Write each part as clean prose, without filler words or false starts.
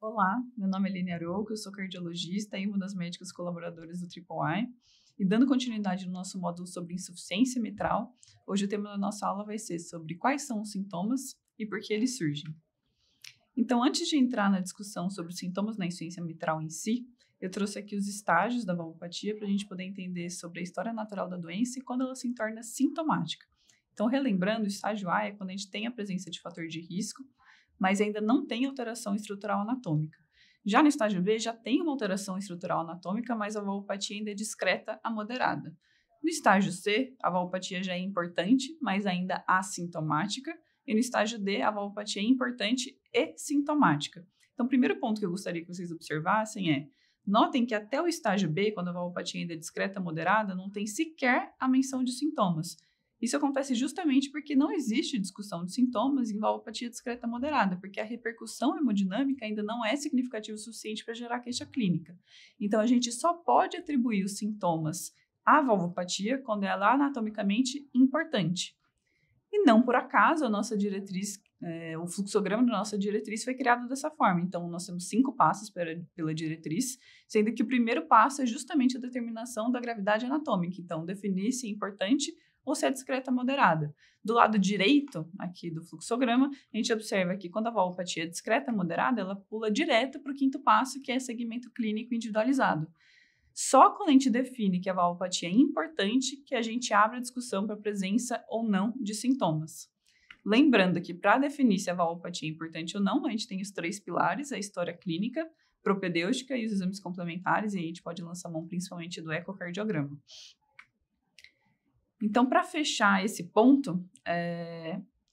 Olá, meu nome é Aline Arouca, eu sou cardiologista e uma das médicas colaboradoras do Triple I. E dando continuidade no nosso módulo sobre insuficiência mitral, hoje o tema da nossa aula vai ser sobre quais são os sintomas e por que eles surgem. Então, antes de entrar na discussão sobre os sintomas da insuficiência mitral em si, eu trouxe aqui os estágios da valvopatia para a gente poder entender sobre a história natural da doença e quando ela se torna sintomática. Então, relembrando, o estágio A é quando a gente tem a presença de fator de risco, mas ainda não tem alteração estrutural anatômica. Já no estágio B, já tem uma alteração estrutural anatômica, mas a valvopatia ainda é discreta a moderada. No estágio C, a valvopatia já é importante, mas ainda assintomática. E no estágio D, a valvopatia é importante e sintomática. Então, o primeiro ponto que eu gostaria que vocês observassem é: notem que até o estágio B, quando a valvopatia ainda é discreta moderada, não tem sequer a menção de sintomas. Isso acontece justamente porque não existe discussão de sintomas em valvopatia discreta moderada, porque a repercussão hemodinâmica ainda não é significativa o suficiente para gerar queixa clínica. Então, a gente só pode atribuir os sintomas à valvopatia quando ela é anatomicamente importante. E não por acaso a nossa diretriz, o fluxograma da nossa diretriz foi criado dessa forma. Então, nós temos 5 passos pela diretriz, sendo que o primeiro passo é justamente a determinação da gravidade anatômica. Então, definir se é importante ou se é discreta moderada. Do lado direito, aqui do fluxograma, a gente observa que quando a valvopatia é discreta moderada, ela pula direto para o 5º passo, que é segmento clínico individualizado. Só quando a gente define que a valvopatia é importante que a gente abre a discussão para a presença ou não de sintomas. Lembrando que para definir se a valvopatia é importante ou não, a gente tem os 3 pilares, a história clínica, propedêutica e os exames complementares, e a gente pode lançar mão principalmente do ecocardiograma. Então, para fechar esse ponto,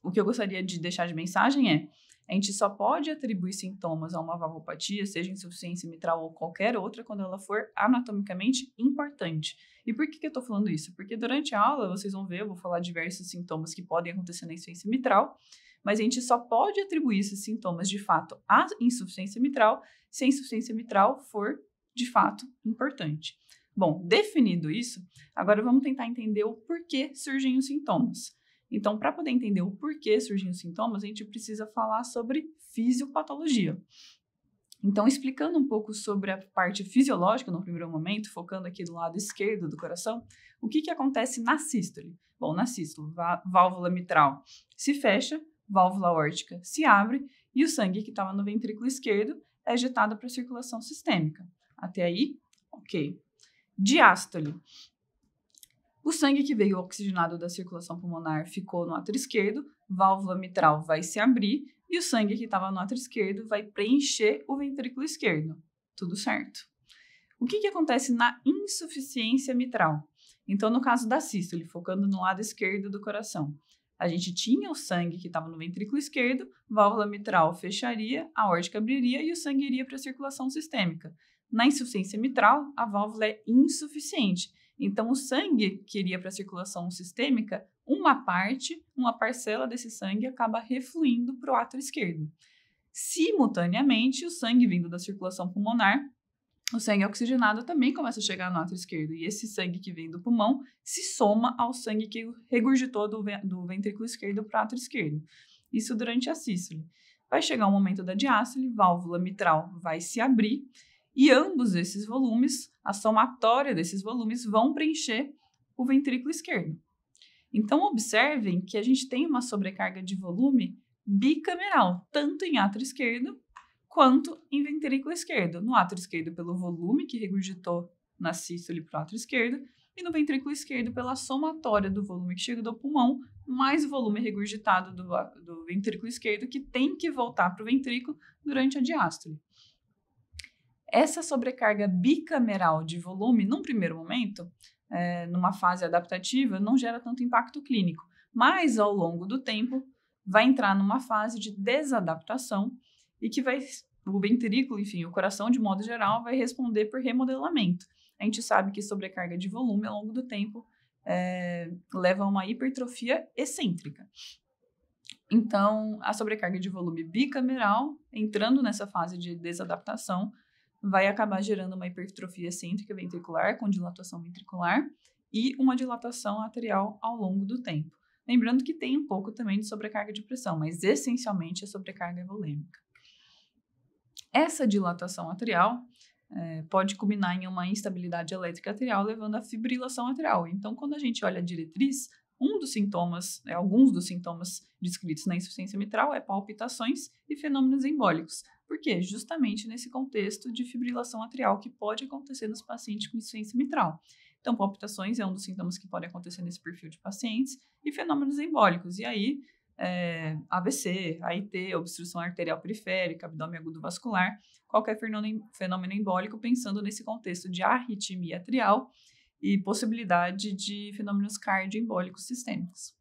o que eu gostaria de deixar de mensagem é: a gente só pode atribuir sintomas a uma valvopatia, seja insuficiência mitral ou qualquer outra, quando ela for anatomicamente importante. E por que eu estou falando isso? Porque durante a aula, vocês vão ver, eu vou falar diversos sintomas que podem acontecer na insuficiência mitral, mas a gente só pode atribuir esses sintomas, de fato, à insuficiência mitral, se a insuficiência mitral for, de fato, importante. Bom, definido isso, agora vamos tentar entender o porquê surgem os sintomas. Então, para poder entender o porquê surgem os sintomas, a gente precisa falar sobre fisiopatologia. Então, explicando um pouco sobre a parte fisiológica no primeiro momento, focando aqui do lado esquerdo do coração, o que acontece na sístole? Bom, na sístole, válvula mitral se fecha, válvula aórtica se abre e o sangue que estava no ventrículo esquerdo é ejetado para a circulação sistêmica. Até aí, ok. Diástole. O sangue que veio oxigenado da circulação pulmonar ficou no átrio esquerdo, válvula mitral vai se abrir e o sangue que estava no átrio esquerdo vai preencher o ventrículo esquerdo. Tudo certo. O que acontece na insuficiência mitral? Então, no caso da sístole, focando no lado esquerdo do coração, a gente tinha o sangue que estava no ventrículo esquerdo, válvula mitral fecharia, a aórtica abriria e o sangue iria para a circulação sistêmica. Na insuficiência mitral, a válvula é insuficiente. Então, o sangue que iria para a circulação sistêmica, uma parcela desse sangue acaba refluindo para o átrio esquerdo. Simultaneamente, o sangue vindo da circulação pulmonar, o sangue oxigenado também começa a chegar no átrio esquerdo. E esse sangue que vem do pulmão se soma ao sangue que regurgitou do ventrículo esquerdo para o átrio esquerdo. Isso durante a sístole. Vai chegar o momento da diástole, válvula mitral vai se abrir, e ambos esses volumes, a somatória desses volumes, vão preencher o ventrículo esquerdo. Então, observem que a gente tem uma sobrecarga de volume bicameral, tanto em átrio esquerdo quanto em ventrículo esquerdo. No átrio esquerdo, pelo volume que regurgitou na sístole para o átrio esquerdo, e no ventrículo esquerdo, pela somatória do volume que chega do pulmão, mais o volume regurgitado do ventrículo esquerdo, que tem que voltar para o ventrículo durante a diástole. Essa sobrecarga bicameral de volume, num primeiro momento, numa fase adaptativa, não gera tanto impacto clínico, mas ao longo do tempo vai entrar numa fase de desadaptação e que o ventrículo, enfim, o coração de modo geral, vai responder por remodelamento. A gente sabe que sobrecarga de volume ao longo do tempo leva a uma hipertrofia excêntrica. Então, a sobrecarga de volume bicameral, entrando nessa fase de desadaptação, vai acabar gerando uma hipertrofia excêntrica ventricular com dilatação ventricular e uma dilatação arterial ao longo do tempo. Lembrando que tem um pouco também de sobrecarga de pressão, mas essencialmente a sobrecarga é volêmica. Essa dilatação atrial pode culminar em uma instabilidade elétrica atrial, levando à fibrilação atrial. Então, quando a gente olha a diretriz, alguns dos sintomas descritos na insuficiência mitral é palpitações e fenômenos embólicos. Por quê? Justamente nesse contexto de fibrilação atrial que pode acontecer nos pacientes com insuficiência mitral. Então, palpitações é um dos sintomas que pode acontecer nesse perfil de pacientes e fenômenos embólicos. E aí, AVC, AIT, obstrução arterial periférica, abdômen agudo vascular, qualquer fenômeno embólico, pensando nesse contexto de arritmia atrial e possibilidade de fenômenos cardioembólicos sistêmicos.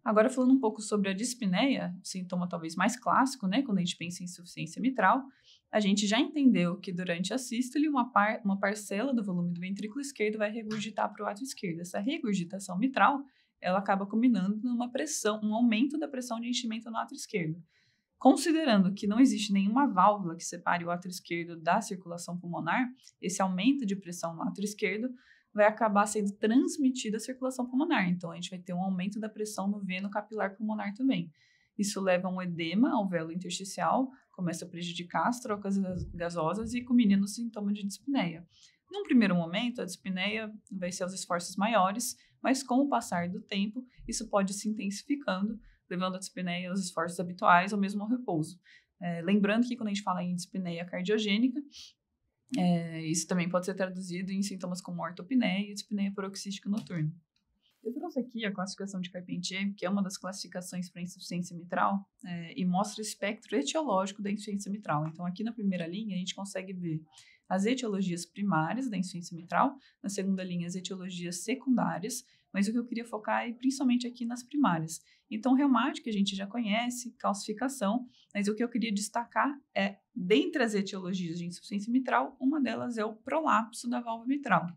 Agora, falando um pouco sobre a dispneia, sintoma talvez mais clássico, né, quando a gente pensa em insuficiência mitral, a gente já entendeu que durante a sístole, uma parcela do volume do ventrículo esquerdo vai regurgitar para o átrio esquerdo. Essa regurgitação mitral, ela acaba culminando numa pressão, um aumento da pressão de enchimento no átrio esquerdo. Considerando que não existe nenhuma válvula que separe o átrio esquerdo da circulação pulmonar, esse aumento de pressão no átrio esquerdo vai acabar sendo transmitido à circulação pulmonar. Então, a gente vai ter um aumento da pressão no veno capilar pulmonar também. Isso leva a um edema ao velo intersticial, começa a prejudicar as trocas gasosas e culmina no sintoma de dispneia. Num primeiro momento, a dispneia vai ser aos esforços maiores, mas com o passar do tempo, isso pode se intensificando, levando a dispneia aos esforços habituais ou mesmo ao repouso. Lembrando que quando a gente fala em dispneia cardiogênica, isso também pode ser traduzido em sintomas como ortopneia e dispneia paroxística noturna. Eu trouxe aqui a classificação de Carpentier, que é uma das classificações para insuficiência mitral, e mostra o espectro etiológico da insuficiência mitral. Então, aqui na primeira linha, a gente consegue ver as etiologias primárias da insuficiência mitral, na segunda linha, as etiologias secundárias, mas o que eu queria focar é principalmente aqui nas primárias. Então, reumática a gente já conhece, calcificação, mas o que eu queria destacar é, dentre as etiologias de insuficiência mitral, uma delas é o prolapso da válvula mitral.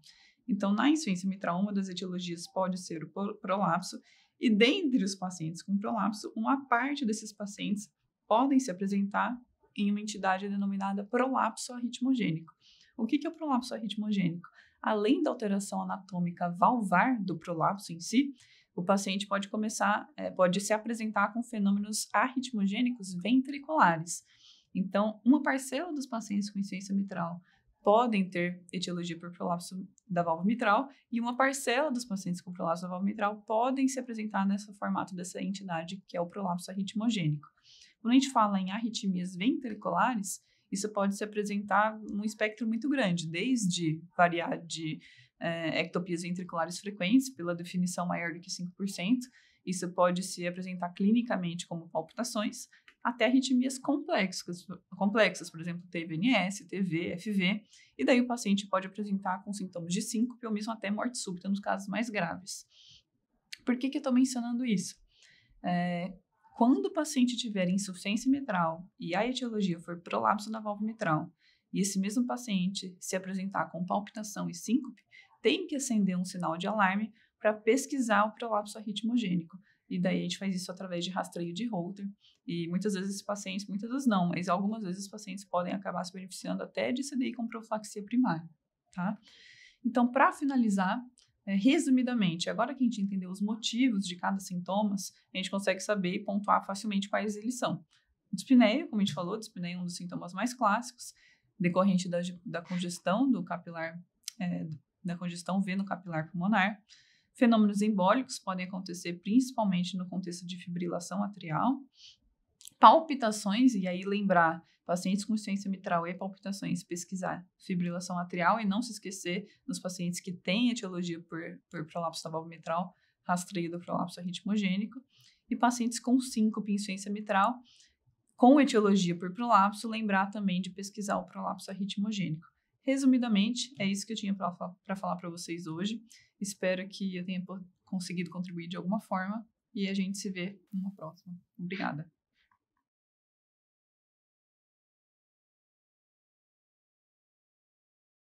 Então, na insuficiência mitral, uma das etiologias pode ser o prolapso, e dentre os pacientes com prolapso, uma parte desses pacientes podem se apresentar em uma entidade denominada prolapso arritmogênico. O que é o prolapso arritmogênico? Além da alteração anatômica valvar do prolapso em si, o paciente pode se apresentar com fenômenos arritmogênicos ventriculares. Então, uma parcela dos pacientes com insuficiência mitral podem ter etiologia por prolapso da válvula mitral e uma parcela dos pacientes com prolapso da válvula mitral podem se apresentar nesse formato dessa entidade que é o prolapso arritmogênico. Quando a gente fala em arritmias ventriculares, isso pode se apresentar num espectro muito grande, desde variar de ectopias ventriculares frequentes, pela definição maior do que 5%, isso pode se apresentar clinicamente como palpitações, até arritmias complexas, por exemplo, TVNS, TV, FV, e daí o paciente pode apresentar com sintomas de síncope ou mesmo até morte súbita nos casos mais graves. Por que eu estou mencionando isso? Quando o paciente tiver insuficiência mitral e a etiologia for prolapso da válvula mitral, e esse mesmo paciente se apresentar com palpitação e síncope, tem que acender um sinal de alarme para pesquisar o prolapso arritmogênico. E daí a gente faz isso através de rastreio de Holter. E muitas vezes esses pacientes, muitas vezes não, mas algumas vezes os pacientes podem acabar se beneficiando até de CDI com profilaxia primária, tá? Então, para finalizar, resumidamente, agora que a gente entendeu os motivos de cada sintoma, a gente consegue saber e pontuar facilmente quais eles são. Dispneia, como a gente falou, dispneia é um dos sintomas mais clássicos, decorrente da congestão do capilar, da congestão veno-capilar pulmonar. Fenômenos embólicos podem acontecer principalmente no contexto de fibrilação atrial. Palpitações, e aí lembrar, pacientes com insuficiência mitral e palpitações, pesquisar fibrilação atrial e não se esquecer nos pacientes que têm etiologia por prolapso da válvula mitral, rastreio do prolapso arritmogênico. E pacientes com síncope e insuficiência mitral, com etiologia por prolapso, lembrar também de pesquisar o prolapso arritmogênico. Resumidamente, é isso que eu tinha para falar para vocês hoje. Espero que eu tenha conseguido contribuir de alguma forma e a gente se vê numa próxima. Obrigada.